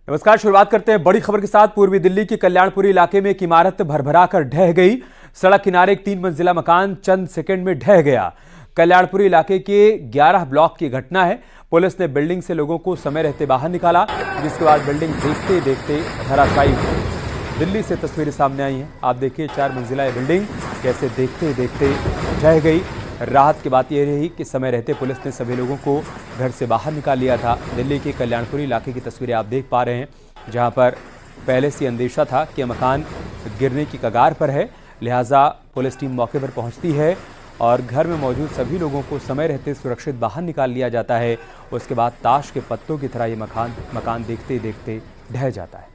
नमस्कार। शुरुआत करते हैं बड़ी खबर के साथ। पूर्वी दिल्ली के कल्याणपुरी इलाके में एक इमारत भरभराकर ढह गई। सड़क किनारे एक 3 मंजिला मकान चंद सेकंड में ढह गया। कल्याणपुरी इलाके के 11 ब्लॉक की घटना है। पुलिस ने बिल्डिंग से लोगों को समय रहते बाहर निकाला, जिसके बाद बिल्डिंग देखते देखते धराशायी हो गई। दिल्ली से तस्वीरें सामने आई हैं। आप देखिए 4 मंजिला बिल्डिंग कैसे देखते देखते ढह गई। राहत की बात यह रही कि समय रहते पुलिस ने सभी लोगों को घर से बाहर निकाल लिया था। दिल्ली के कल्याणपुरी इलाके की तस्वीरें आप देख पा रहे हैं, जहां पर पहले से अंदेशा था कि मकान गिरने की कगार पर है, लिहाजा पुलिस टीम मौके पर पहुंचती है और घर में मौजूद सभी लोगों को समय रहते सुरक्षित बाहर निकाल लिया जाता है। उसके बाद ताश के पत्तों की तरह ये मकान देखते देखते ढह जाता है।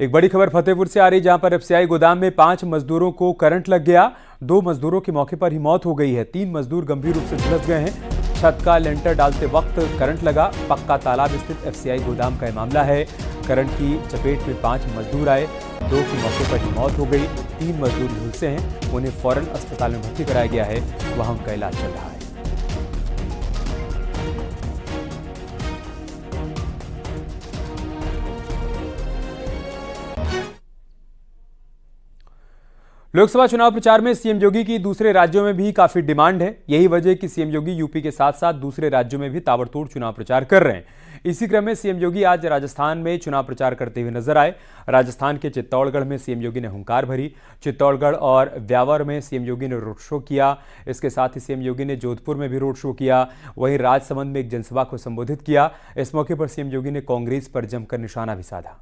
एक बड़ी खबर फतेहपुर से आ रही, जहां पर एफसीआई गोदाम में 5 मजदूरों को करंट लग गया। 2 मजदूरों की मौके पर ही मौत हो गई है। 3 मजदूर गंभीर रूप से झुलस गए हैं। छत का लेंटर डालते वक्त करंट लगा। पक्का तालाब स्थित एफसीआई गोदाम का यह मामला है। करंट की चपेट में 5 मजदूर आए। 2 की मौके पर ही मौत हो गई। 3 मजदूर झुलसे हैं, उन्हें फौरन अस्पताल में भर्ती कराया गया है, वहां उनका इलाज चल रहा है। लोकसभा चुनाव प्रचार में सीएम योगी की दूसरे राज्यों में भी काफी डिमांड है। यही वजह कि सीएम योगी यूपी के साथ साथ दूसरे राज्यों में भी ताबड़तोड़ चुनाव प्रचार कर रहे हैं। इसी क्रम में सीएम योगी आज राजस्थान में चुनाव प्रचार करते हुए नजर आए। राजस्थान के चित्तौड़गढ़ में सीएम योगी ने हुंकार भरी। चित्तौड़गढ़ और व्यावर में सीएम योगी ने रोड शो किया। इसके साथ ही सीएम योगी ने जोधपुर में भी रोड शो किया। वहीं राजसमंद में एक जनसभा को संबोधित किया। इस मौके पर सीएम योगी ने कांग्रेस पर जमकर निशाना भी साधा।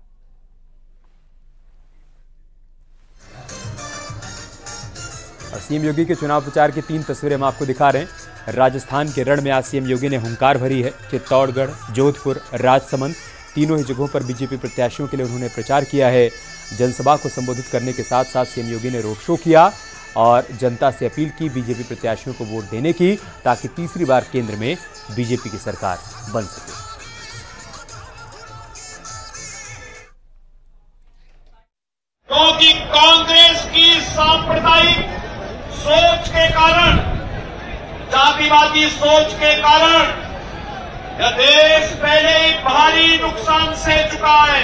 और सीएम योगी के चुनाव प्रचार की 3 तस्वीरें हम आपको दिखा रहे हैं। राजस्थान के रण में आज सीएम योगी ने हुंकार भरी है। चित्तौड़गढ़, जोधपुर, राजसमंद तीनों ही जगहों पर बीजेपी प्रत्याशियों के लिए उन्होंने प्रचार किया है। जनसभा को संबोधित करने के साथ साथ सीएम योगी ने रोड शो किया और जनता से अपील की बीजेपी प्रत्याशियों को वोट देने की, ताकि तीसरी बार केंद्र में बीजेपी की सरकार बन सके। क्योंकि कांग्रेस की सांप्रदायिक सोच के कारण, जातिवादी सोच के कारण यह देश पहले ही भारी नुकसान से चुका है।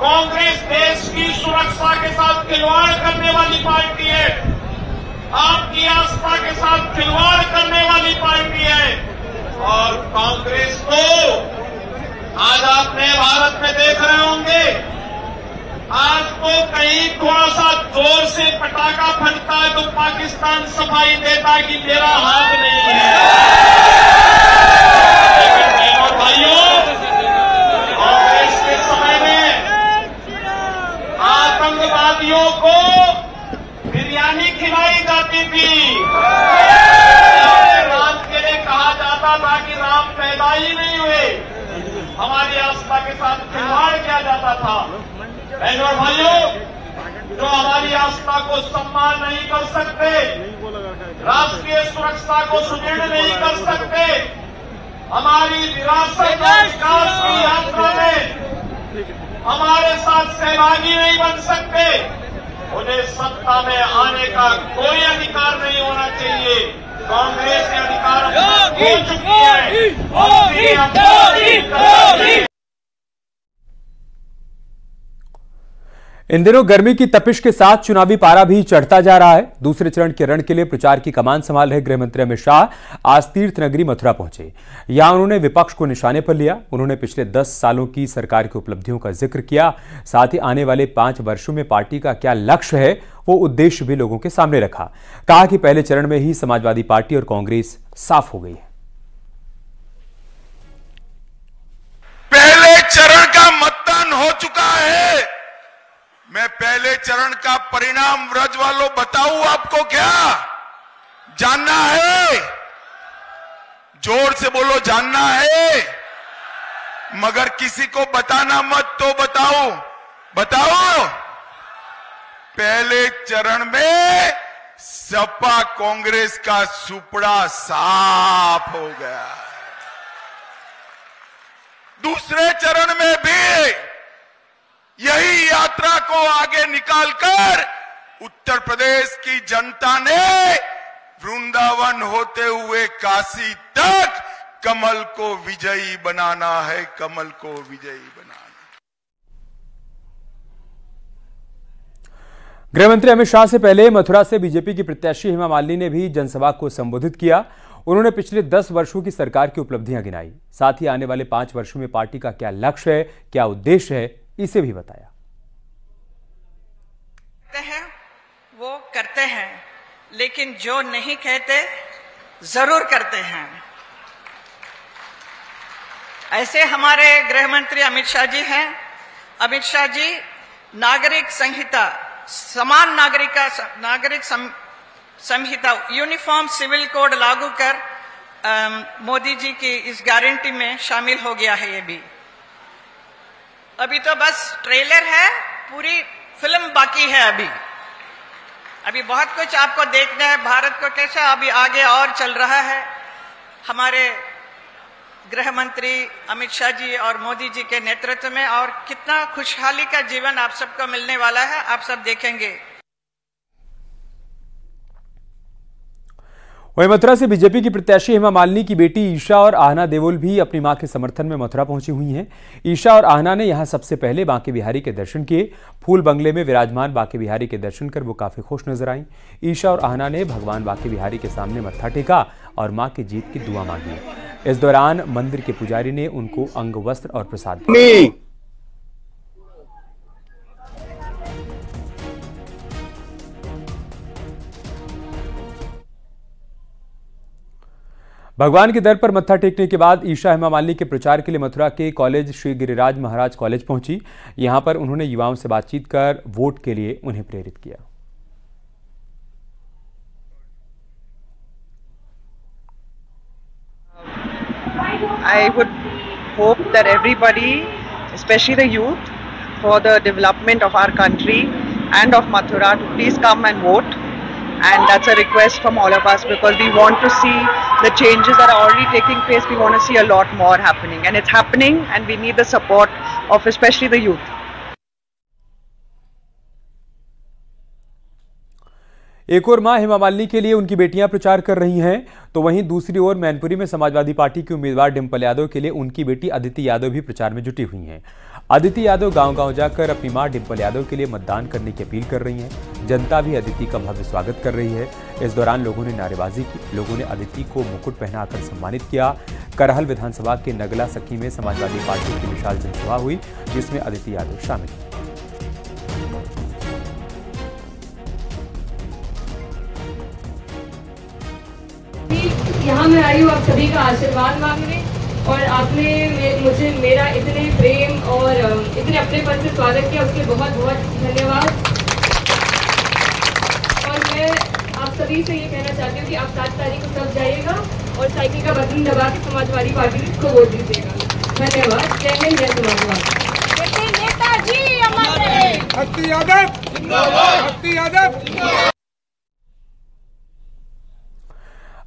कांग्रेस देश की सुरक्षा के साथ खिलवाड़ करने वाली पार्टी है। आपकी आस्था के साथ खिलवाड़ करने वाली पार्टी है। और कांग्रेस को आज आप नए भारत में देख रहे होंगे, आज तो कहीं थोड़ा सा जोर से पटाखा फटता है तो पाकिस्तान सफाई देता है कि मेरा हाथ नहीं है। लेकिन बहनों भाइयों, कांग्रेस के समय में आतंकवादियों को बिरयानी खिलाई जाती थी। राम के लिए कहा जाता था कि राम पैदा ही नहीं हुए। हमारी आस्था के साथ खिलवाड़ किया जाता था। बहनों और भाइयों, जो हमारी आस्था को सम्मान नहीं कर सकते, राष्ट्रीय सुरक्षा को सुदृढ़ नहीं कर सकते, हमारी विरासत और विकास की यात्रा में हमारे साथ सहभागी नहीं बन सकते, उन्हें सत्ता में आने का कोई अधिकार नहीं होना चाहिए। कांग्रेस के अधिकार खो चुकी है। इन दिनों गर्मी की तपिश के साथ चुनावी पारा भी चढ़ता जा रहा है। दूसरे चरण के रण के लिए प्रचार की कमान संभाल रहे गृह मंत्री अमित शाह आज तीर्थ नगरी मथुरा पहुंचे। यहां उन्होंने विपक्ष को निशाने पर लिया। उन्होंने पिछले 10 सालों की सरकार की उपलब्धियों का जिक्र किया। साथ ही आने वाले 5 वर्षों में पार्टी का क्या लक्ष्य है, वो उद्देश्य भी लोगों के सामने रखा। कहा कि पहले चरण में ही समाजवादी पार्टी और कांग्रेस साफ हो गई है। पहले चरण का मतदान हो चुका है। मैं पहले चरण का परिणाम व्रज वालों बताऊं आपको? क्या जानना है? जोर से बोलो, जानना है? मगर किसी को बताना मत, तो बताओ। पहले चरण में सपा कांग्रेस का सुपड़ा साफ हो गया। दूसरे चरण में भी यही यात्रा को आगे निकालकर उत्तर प्रदेश की जनता ने वृंदावन होते हुए काशी तक कमल को विजयी बनाना है, कमल को विजयी बनाना। गृहमंत्री अमित शाह से पहले मथुरा से बीजेपी की प्रत्याशी हेमा मालिनी ने भी जनसभा को संबोधित किया। उन्होंने पिछले 10 वर्षों की सरकार की उपलब्धियां गिनाई, साथ ही आने वाले 5 वर्षों में पार्टी का क्या लक्ष्य है, क्या उद्देश्य है, इसे भी बताया। वो करते हैं, लेकिन जो नहीं कहते जरूर करते हैं। ऐसे हमारे गृह मंत्री अमित शाह जी हैं। अमित शाह जी नागरिक संहिता, समान नागरिक संहिता, यूनिफॉर्म सिविल कोड लागू कर मोदी जी की इस गारंटी में शामिल हो गया है। ये भी अभी तो बस ट्रेलर है, पूरी फिल्म बाकी है। अभी बहुत कुछ आपको देखना है, भारत को कैसा अभी आगे और चल रहा है। हमारे गृह मंत्री अमित शाह जी और मोदी जी के नेतृत्व में और कितना खुशहाली का जीवन आप सबको मिलने वाला है, आप सब देखेंगे। वहीं मथुरा से बीजेपी की प्रत्याशी हेमा मालिनी की बेटी ईशा और आहना देओल भी अपनी मां के समर्थन में मथुरा पहुंची हुई हैं। ईशा और आहना ने यहां सबसे पहले बांके बिहारी के दर्शन किए। फूल बंगले में विराजमान बांके बिहारी के दर्शन कर वो काफी खुश नजर आईं। ईशा और आहना ने भगवान बांके बिहारी के सामने मत्था टेका और मां की जीत की दुआ मांगी। इस दौरान मंदिर के पुजारी ने उनको अंग वस्त्र और प्रसाद दिया। भगवान के दर पर मत्था टेकने के बाद ईशा हेमा मालिनी के प्रचार के लिए मथुरा के कॉलेज श्री गिरिराज महाराज कॉलेज पहुंची। यहां पर उन्होंने युवाओं से बातचीत कर वोट के लिए उन्हें प्रेरित किया। I would hope that everybody, especially the youth, for the development of our country and of Mathura, to please come and vote. And that's a request from all of us, because we want to see the changes that are already taking place. We want to see a lot more happening, and it's happening, and we need the support of especially the youth. एक और मां हेमा मालिनी के लिए उनकी बेटियां प्रचार कर रही हैं, तो वहीं दूसरी ओर मैनपुरी में समाजवादी पार्टी की उम्मीदवार डिंपल यादव के लिए उनकी बेटी अदिति यादव भी प्रचार में जुटी हुई हैं। अदिति यादव गांव-गांव जाकर अपनी मां डिंपल यादव के लिए मतदान करने की अपील कर रही हैं। जनता भी अदिति का भव्य स्वागत कर रही है। इस दौरान लोगों ने नारेबाजी की। लोगों ने अदिति को मुकुट पहनाकर सम्मानित किया। करहल विधानसभा के नगला सखी में समाजवादी पार्टी की विशाल जनसभा हुई, जिसमें अदिति यादव शामिल हुई। यहाँ मैं आई हूँ आप सभी का आशीर्वाद मांगने, और आपने मुझे मेरा इतने प्रेम और इतने अपनेपन से स्वागत किया, उसके बहुत बहुत धन्यवाद। और मैं आप सभी से ये कहना चाहती हूँ कि आप 7 तारीख को सब जाइएगा और साइकिल का बटन दबा के समाजवादी पार्टी को वोट दीजिएगा। धन्यवाद। जय हिंद, जय समाजवादी। नेताजी अमर रहे। भक्ति यादव जिंदाबाद, भक्ति यादव जिंदाबाद।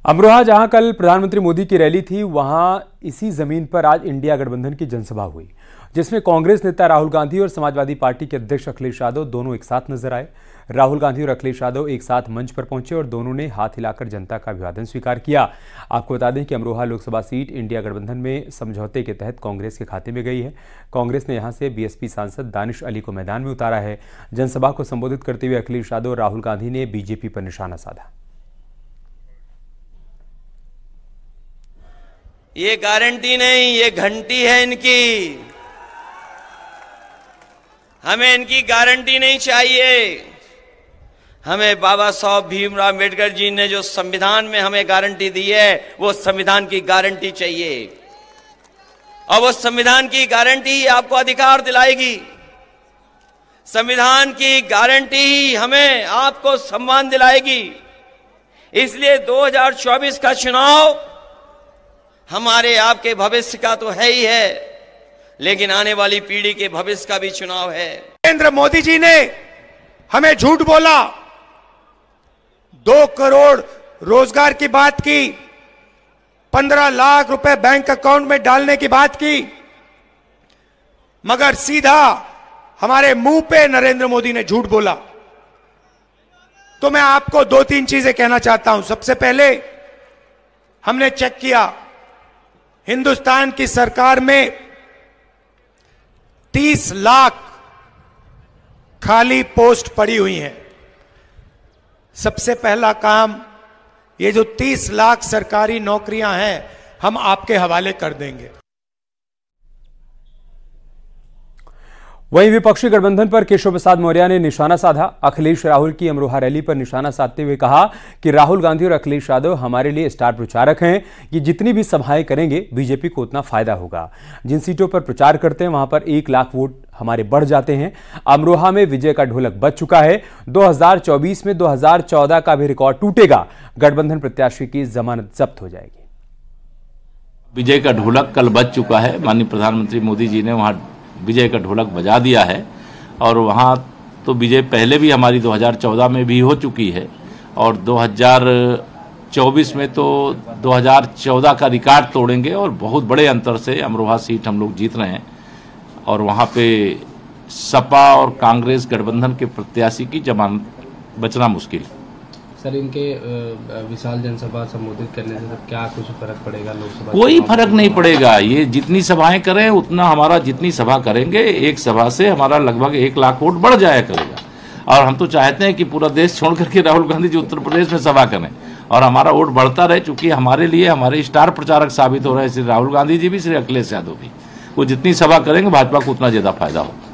अमरोहा, जहां कल प्रधानमंत्री मोदी की रैली थी, वहां इसी जमीन पर आज इंडिया गठबंधन की जनसभा हुई, जिसमें कांग्रेस नेता राहुल गांधी और समाजवादी पार्टी के अध्यक्ष अखिलेश यादव दोनों एक साथ नजर आए। राहुल गांधी और अखिलेश यादव एक साथ मंच पर पहुंचे और दोनों ने हाथ हिलाकर जनता का अभिवादन स्वीकार किया। आपको बता दें कि अमरोहा लोकसभा सीट इंडिया गठबंधन में समझौते के तहत कांग्रेस के खाते में गई है। कांग्रेस ने यहां से बीएसपी सांसद दानिश अली को मैदान में उतारा है। जनसभा को संबोधित करते हुए अखिलेश यादव और राहुल गांधी ने बीजेपी पर निशाना साधा। ये गारंटी नहीं, ये घंटी है इनकी। हमें इनकी गारंटी नहीं चाहिए। हमें बाबा साहब भीमराव अम्बेडकर जी ने जो संविधान में हमें गारंटी दी है, वो संविधान की गारंटी चाहिए। और वो संविधान की गारंटी ही आपको अधिकार दिलाएगी। संविधान की गारंटी ही हमें आपको सम्मान दिलाएगी। इसलिए 2024 का चुनाव हमारे आपके भविष्य का तो है ही है, लेकिन आने वाली पीढ़ी के भविष्य का भी चुनाव है। नरेंद्र मोदी जी ने हमें झूठ बोला, 2 करोड़ रोजगार की बात की, 15 लाख रुपए बैंक अकाउंट में डालने की बात की, मगर सीधा हमारे मुंह पे नरेंद्र मोदी ने झूठ बोला। तो मैं आपको 2-3 चीजें कहना चाहता हूं। सबसे पहले हमने चेक किया, हिंदुस्तान की सरकार में 30 लाख खाली पोस्ट पड़ी हुई हैं। सबसे पहला काम, ये जो 30 लाख सरकारी नौकरियां हैं, हम आपके हवाले कर देंगे। वहीं विपक्षी गठबंधन पर केशव प्रसाद मौर्य ने निशाना साधा। अखिलेश राहुल की अमरोहा रैली पर निशाना साधते हुए कहा कि राहुल गांधी और अखिलेश यादव हमारे लिए स्टार प्रचारक हैं। ये जितनी भी सभाएं करेंगे बीजेपी को उतना फायदा होगा। जिन सीटों पर प्रचार करते हैं वहां पर 1 लाख वोट हमारे बढ़ जाते हैं। अमरोहा में विजय का ढोलक बज चुका है। 2024 में 2014 का भी रिकॉर्ड टूटेगा। गठबंधन प्रत्याशी की जमानत जब्त हो जाएगी। विजय का ढोलक कल बज चुका है। माननीय प्रधानमंत्री मोदी जी ने वहां विजय का ढोलक बजा दिया है और वहाँ तो विजय पहले भी हमारी 2014 में भी हो चुकी है और 2024 में तो 2014 का रिकॉर्ड तोड़ेंगे और बहुत बड़े अंतर से अमरोहा सीट हम लोग जीत रहे हैं और वहाँ पे सपा और कांग्रेस गठबंधन के प्रत्याशी की जमानत बचना मुश्किल। सर, इनके विशाल जनसभा संबोधित करने से क्या कुछ फर्क पड़ेगा लोकसभा? कोई फर्क नहीं पड़ेगा। ये जितनी सभाएं करें उतना हमारा, जितनी सभा करेंगे एक सभा से हमारा लगभग 1 लाख वोट बढ़ जाया करेगा। और हम तो चाहते हैं कि पूरा देश छोड़ करके राहुल गांधी जी उत्तर प्रदेश में सभा करें और हमारा वोट बढ़ता रहे, चूंकि हमारे लिए हमारे स्टार प्रचारक साबित हो रहे हैं श्री राहुल गांधी जी भी, श्री अखिलेश यादव भी। वो जितनी सभा करेंगे भाजपा को उतना ज्यादा फायदा होगा।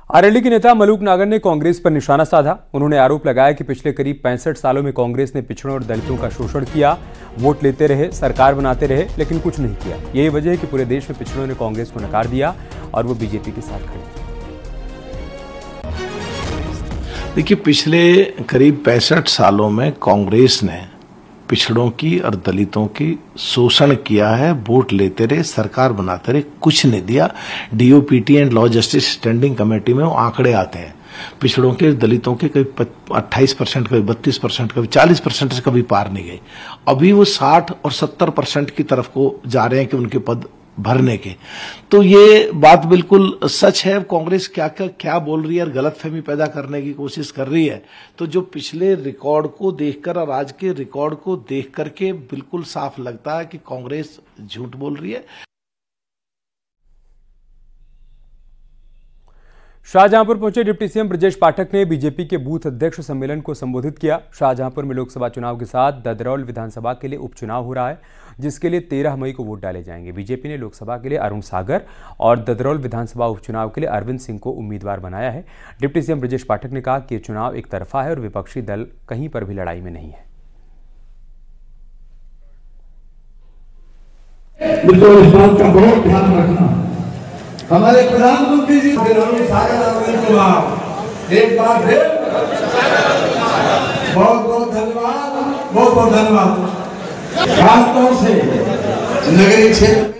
आरएलडी के नेता मलूक नागर ने कांग्रेस पर निशाना साधा। उन्होंने आरोप लगाया कि पिछले करीब 65 सालों में कांग्रेस ने पिछड़ों और दलितों का शोषण किया। वोट लेते रहे, सरकार बनाते रहे, लेकिन कुछ नहीं किया। यही वजह है कि पूरे देश में पिछड़ों ने कांग्रेस को नकार दिया और वो बीजेपी के साथ खड़े। देखिए, पिछले करीब 65 सालों में कांग्रेस ने पिछड़ों की और दलितों की शोषण किया है। वोट लेते रहे, सरकार बनाते रहे, कुछ नहीं दिया। DOPT and law justice standing committee में वो आंकड़े आते हैं, पिछड़ों के, दलितों के कभी 28%, कभी 32%, कभी 40% से कभी पार नहीं गई। अभी वो 60 और 70% की तरफ को जा रहे हैं कि उनके पद भरने के। तो ये बात बिल्कुल सच है। कांग्रेस क्या बोल रही है और गलतफहमी पैदा करने की कोशिश कर रही है। तो जो पिछले रिकॉर्ड को देखकर और आज के रिकॉर्ड को देख करके बिल्कुल साफ लगता है कि कांग्रेस झूठ बोल रही है। शाहजहांपुर पहुंचे डिप्टी सीएम ब्रजेश पाठक ने बीजेपी के बूथ अध्यक्ष सम्मेलन को संबोधित किया। शाहजहांपुर में लोकसभा चुनाव के साथ ददरौल विधानसभा के लिए उपचुनाव हो रहा है, जिसके लिए 13 मई को वोट डाले जाएंगे। बीजेपी ने लोकसभा के लिए अरुण सागर और ददरौल विधानसभा उपचुनाव के लिए अरविंद सिंह को उम्मीदवार बनाया है। डिप्टी सीएम ब्रजेश पाठक ने कहा कि चुनाव एक तरफा है और विपक्षी दल कहीं पर भी लड़ाई में नहीं है। इस बात का बहुत ध्यान रखना। हमारे प्रधानमंत्री जी एक बार फिर बहुत बहुत धन्यवाद, बहुत बहुत धन्यवाद। खासतौर से नगरीय क्षेत्र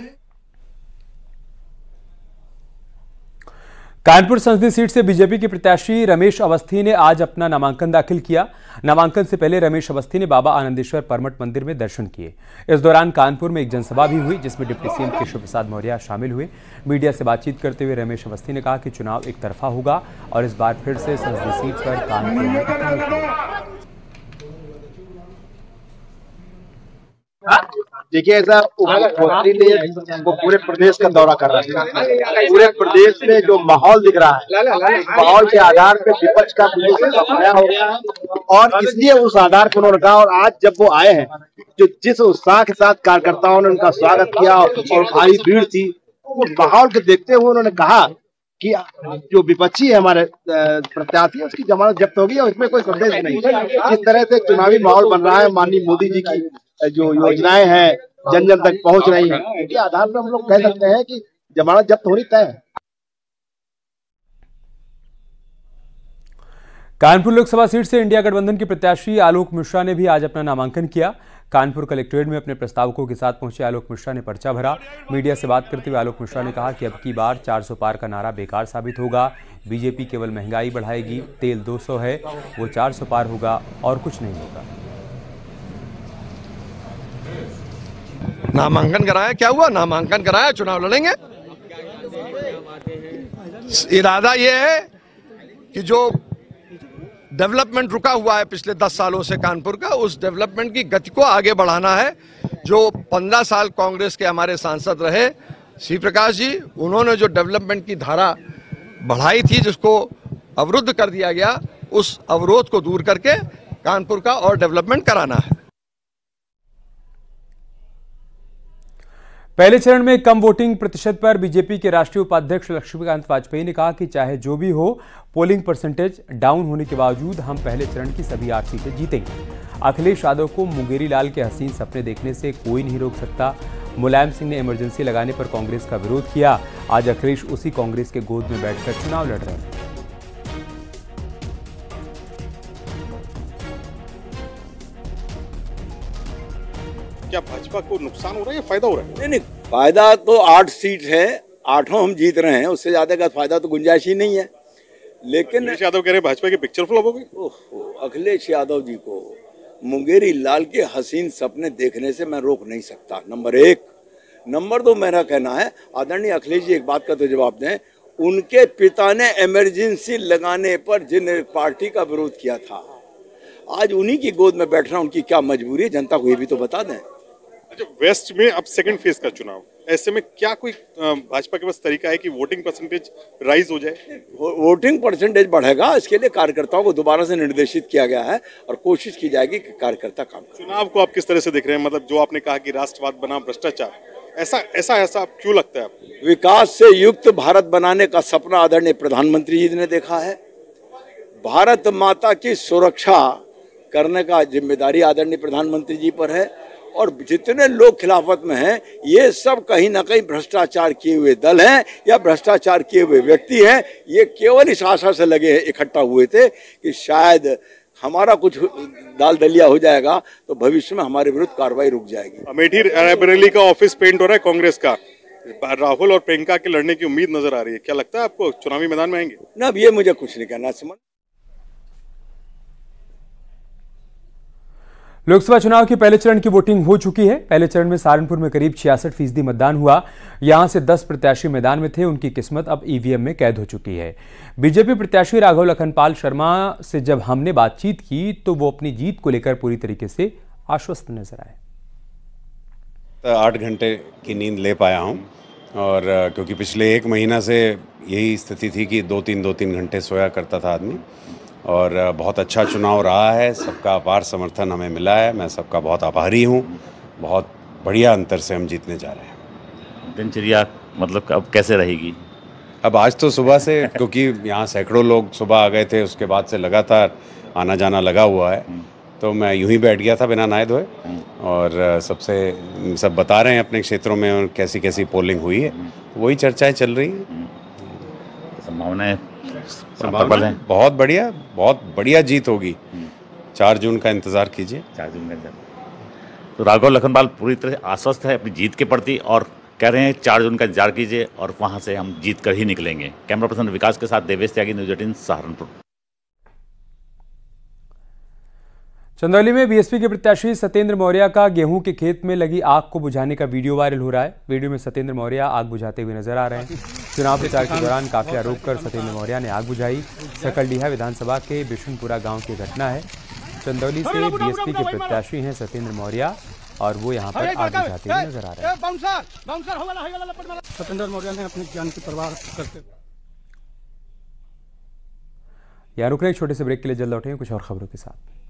कानपुर संसदीय सीट से बीजेपी के प्रत्याशी रमेश अवस्थी ने आज अपना नामांकन दाखिल किया। नामांकन से पहले रमेश अवस्थी ने बाबा आनंदेश्वर परमठ मंदिर में दर्शन किए। इस दौरान कानपुर में एक जनसभा भी हुई, जिसमें डिप्टी सीएम केशव प्रसाद मौर्य शामिल हुए। मीडिया से बातचीत करते हुए रमेश अवस्थी ने कहा कि चुनाव एक तरफा होगा और इस बार फिर से संसदीय सीट पर कानपुर में। देखिए, ऐसा मुख्यमंत्री ने वो पूरे प्रदेश का दौरा कर रहा है। पूरे प्रदेश में जो माहौल दिख रहा है, इस माहौल के आधार पे विपक्ष का सफाया हो गया है और इसलिए उस आधार पर उन्होंने कहा। और आज जब वो आए हैं, जो जिस उत्साह के साथ कार्यकर्ताओं ने उनका स्वागत किया और भारी भीड़ थी, उस माहौल को देखते हुए उन्होंने कहा कि जो विपक्षी है हमारे प्रत्याशी, उसकी जमानत जब्त होगी और इसमें कोई संदेह नहीं। जिस तरह से चुनावी माहौल बन रहा है, माननीय मोदी जी की जो योजनाएं हैं जन जन तक पहुंच रही हैं, इसके आधार पर हम लोग कह सकते हैं कि जमानत जब्त होनी तय है। कानपुर लोकसभा सीट से इंडिया गठबंधन के प्रत्याशी आलोक मिश्रा ने भी आज अपना नामांकन किया। कानपुर कलेक्ट्रेट में अपने प्रस्तावकों के साथ पहुंचे आलोक मिश्रा ने पर्चा भरा। मीडिया से बात करते हुए आलोक मिश्रा ने कहा कि अब की बार 400 पार का नारा बेकार साबित होगा। बीजेपी केवल महंगाई बढ़ाएगी, तेल 200 है, वो 400 पार होगा और कुछ नहीं होगा। नामांकन कराया, क्या हुआ? नामांकन कराया, चुनाव लड़ेंगे। इरादा ये है कि जो डेवलपमेंट रुका हुआ है पिछले 10 सालों से कानपुर का, उस डेवलपमेंट की गति को आगे बढ़ाना है। जो 15 साल कांग्रेस के हमारे सांसद रहे श्री प्रकाश जी, उन्होंने जो डेवलपमेंट की धारा बढ़ाई थी, जिसको अवरुद्ध कर दिया गया, उस अवरोध को दूर करके कानपुर का और डेवलपमेंट कराना है। पहले चरण में कम वोटिंग प्रतिशत पर बीजेपी के राष्ट्रीय उपाध्यक्ष लक्ष्मीकांत वाजपेयी ने कहा कि चाहे जो भी हो, पोलिंग परसेंटेज डाउन होने के बावजूद हम पहले चरण की सभी 8 सीटें जीतेंगे। अखिलेश यादव को मुंगेरी लाल के हसीन सपने देखने से कोई नहीं रोक सकता। मुलायम सिंह ने इमरजेंसी लगाने पर कांग्रेस का विरोध किया। आज अखिलेश उसी कांग्रेस के गोद में बैठकर चुनाव लड़ रहे हैं। क्या भाजपा को नुकसान हो रहा है या फायदा हो रहा है? नहीं, फायदा तो 8 सीट है, 8 हम जीत रहे हैं, उससे ज्यादा का फायदा तो गुंजाइश ही नहीं है। लेकिन अखिलेश यादव कह रहे हैं भाजपा की पिक्चर फ्लॉप हो गई। अखिलेश यादव जी को मुंगेरी लाल के हसीन सपने देखने से मैं रोक नहीं सकता, नंबर 1। नंबर 2, मेरा कहना है, आदरणीय अखिलेश जी एक बात का तो जवाब दें, उनके पिता ने इमरजेंसी लगाने पर जिन पार्टी का विरोध किया था, आज उन्हीं की गोद में बैठना उनकी क्या मजबूरी है, जनता को ये भी तो बता दें। अच्छा, वेस्ट में अब सेकंड फेज का चुनाव, ऐसे में क्या कोई भाजपा के पास तरीका है कि वोटिंग परसेंटेज राइज हो जाए? वोटिंग परसेंटेज बढ़ेगा, इसके लिए कार्यकर्ताओं को दोबारा से निर्देशित किया गया है और कोशिश की जाएगी कि कार्यकर्ता काम करें। चुनाव को आप किस तरह से देख रहे हैं? मतलब जो आपने कहा कि राष्ट्रवाद बना भ्रष्टाचार, ऐसा क्यों लगता है आपको? विकास से युक्त भारत बनाने का सपना आदरणीय प्रधानमंत्री जी ने देखा है। भारत माता की सुरक्षा करने का जिम्मेदारी आदरणीय प्रधानमंत्री जी पर है। और जितने लोग खिलाफत में हैं, ये सब कहीं ना कहीं भ्रष्टाचार किए हुए दल हैं या भ्रष्टाचार किए हुए व्यक्ति हैं। ये केवल इस आशा से लगे इकट्ठा हुए थे कि शायद हमारा कुछ दाल दलिया हो जाएगा तो भविष्य में हमारे विरुद्ध कार्रवाई रुक जाएगी। अमेठी रायबरेली का ऑफिस पेंट हो रहा है कांग्रेस का, राहुल और प्रियंका के लड़ने की उम्मीद नजर आ रही है। क्या लगता है आपको चुनावी मैदान में आएंगे? ना, अब ये मुझे कुछ नहीं कहना। सुमन, लोकसभा चुनाव के पहले चरण की वोटिंग हो चुकी है। पहले चरण में सहारनपुर में करीब 66% मतदान हुआ। यहां से 10 प्रत्याशी मैदान में थे, उनकी किस्मत अब ईवीएम में कैद हो चुकी है। बीजेपी प्रत्याशी राघव लखनपाल शर्मा से जब हमने बातचीत की तो वो अपनी जीत को लेकर पूरी तरीके से आश्वस्त नजर आए। 8 घंटे की नींद ले पाया हूं, और क्योंकि पिछले 1 महीना से यही स्थिति थी कि 2-3 घंटे सोया करता था आदमी, और बहुत अच्छा चुनाव रहा है। सबका अपार समर्थन हमें मिला है, मैं सबका बहुत आभारी हूं। बहुत बढ़िया अंतर से हम जीतने जा रहे हैं। दिनचर्या मतलब अब कैसे रहेगी? अब आज तो सुबह से, क्योंकि यहाँ सैकड़ों लोग सुबह आ गए थे, उसके बाद से लगातार आना जाना लगा हुआ है, तो मैं यूं ही बैठ गया था बिना नहाए धोए, और सब बता रहे हैं अपने क्षेत्रों में और कैसी कैसी पोलिंग हुई है, वही चर्चाएं चल रही हैं। संभावनाएं बहुत बढ़िया जीत होगी। 4 जून का इंतजार कीजिए। 4 जून का इंतजार। तो राघव लखनपाल पूरी तरह आश्वस्त है अपनी जीत के प्रति और कह रहे हैं 4 जून का इंतजार कीजिए और वहां से हम जीत कर ही निकलेंगे। कैमरा पर्सन विकास के साथ देवेश त्यागी, न्यूज़ 18 सहारनपुर। चंदौली में बीएसपी के प्रत्याशी सत्येंद्र मौर्य का गेहूं के खेत में लगी आग को बुझाने का वीडियो वायरल हो रहा है। वीडियो में सत्येंद्र मौर्य आग बुझाते हुए नजर आ रहे हैं। चुनाव प्रचार के दौरान काफिला रोककर सत्येंद्र मौर्य ने आग बुझाई। सकलडीहा विधानसभा के बिशुनपुरा गांव की घटना है। चंदौली से बीएसपी के प्रत्याशी हैं सत्येंद्र मौर्य और वो यहाँ पर आग बुझाते हुए नजर आ रहे हैं। सत्येंद्र मौर्य ने अपनी जान की परवाह करते। यहाँ रुक रहे एक छोटे से ब्रेक के लिए, जल्द लौटेंगे कुछ और खबरों के साथ।